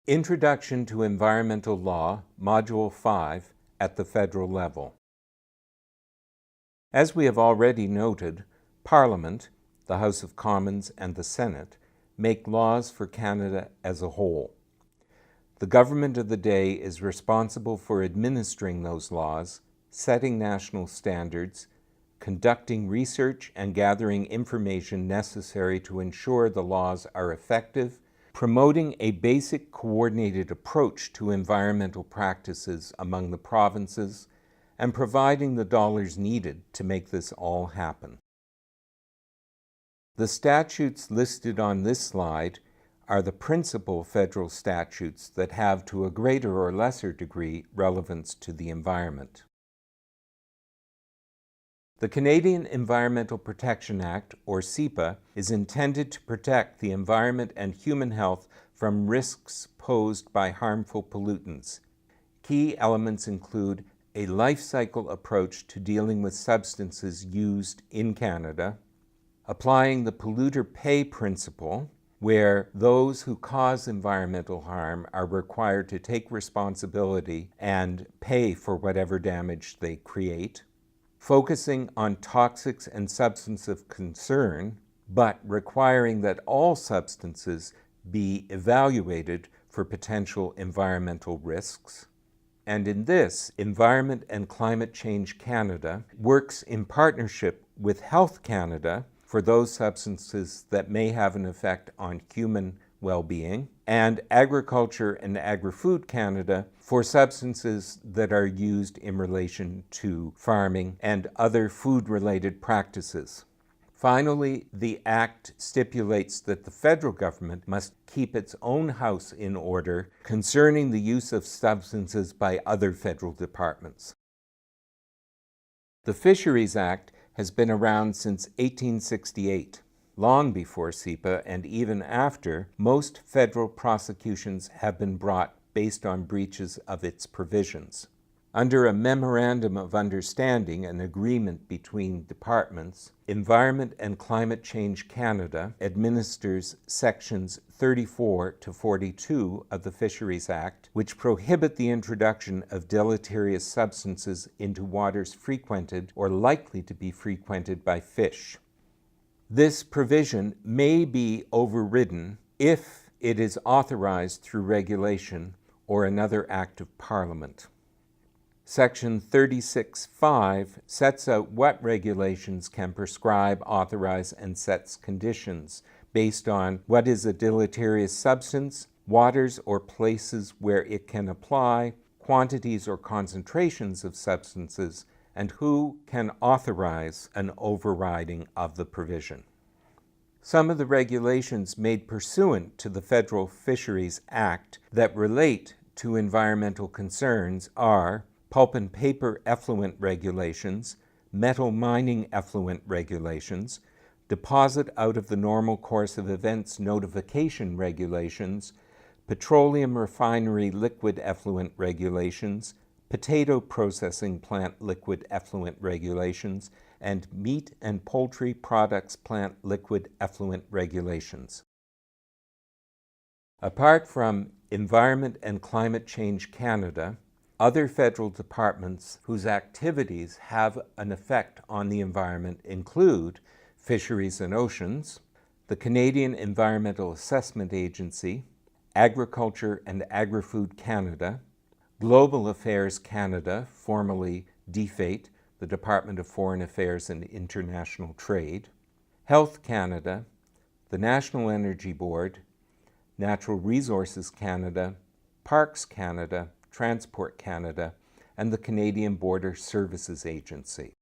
Introduction to Environmental Law, Module 5, at the federal level. As we have already noted, Parliament, the House of Commons and the Senate, make laws for Canada as a whole. The government of the day is responsible for administering those laws, setting national standards, conducting research and gathering information necessary to ensure the laws are effective, promoting a basic coordinated approach to environmental practices among the provinces, and providing the dollars needed to make this all happen. The statutes listed on this slide are the principal federal statutes that have to a greater or lesser degree relevance to the environment. The Canadian Environmental Protection Act, or CEPA, is intended to protect the environment and human health from risks posed by harmful pollutants. Key elements include a life cycle approach to dealing with substances used in Canada, applying the polluter pay principle, where those who cause environmental harm are required to take responsibility and pay for whatever damage they create, focusing on toxics and substances of concern, but requiring that all substances be evaluated for potential environmental risks. And in this, Environment and Climate Change Canada works in partnership with Health Canada for those substances that may have an effect on human well-being, and Agriculture and Agri-Food Canada for substances that are used in relation to farming and other food-related practices. Finally, the Act stipulates that the federal government must keep its own house in order concerning the use of substances by other federal departments. The Fisheries Act has been around since 1868. Long before CEPA and even after, most federal prosecutions have been brought based on breaches of its provisions. Under a Memorandum of Understanding, an agreement between departments, Environment and Climate Change Canada administers sections 34 to 42 of the Fisheries Act, which prohibit the introduction of deleterious substances into waters frequented or likely to be frequented by fish. This provision may be overridden if it is authorized through regulation or another act of Parliament. Section 36(5) sets out what regulations can prescribe, authorize, and sets conditions based on what is a deleterious substance, waters or places where it can apply, quantities or concentrations of substances, and who can authorize an overriding of the provision. Some of the regulations made pursuant to the Federal Fisheries Act that relate to environmental concerns are pulp and paper effluent regulations, metal mining effluent regulations, deposit out of the normal course of events notification regulations, petroleum refinery liquid effluent regulations, potato processing plant liquid effluent regulations, and meat and poultry products plant liquid effluent regulations. Apart from Environment and Climate Change Canada, other federal departments whose activities have an effect on the environment include Fisheries and Oceans, the Canadian Environmental Assessment Agency, Agriculture and Agri-Food Canada, Global Affairs Canada, formerly DFAIT, the Department of Foreign Affairs and International Trade, Health Canada, the National Energy Board, Natural Resources Canada, Parks Canada, Transport Canada, and the Canadian Border Services Agency.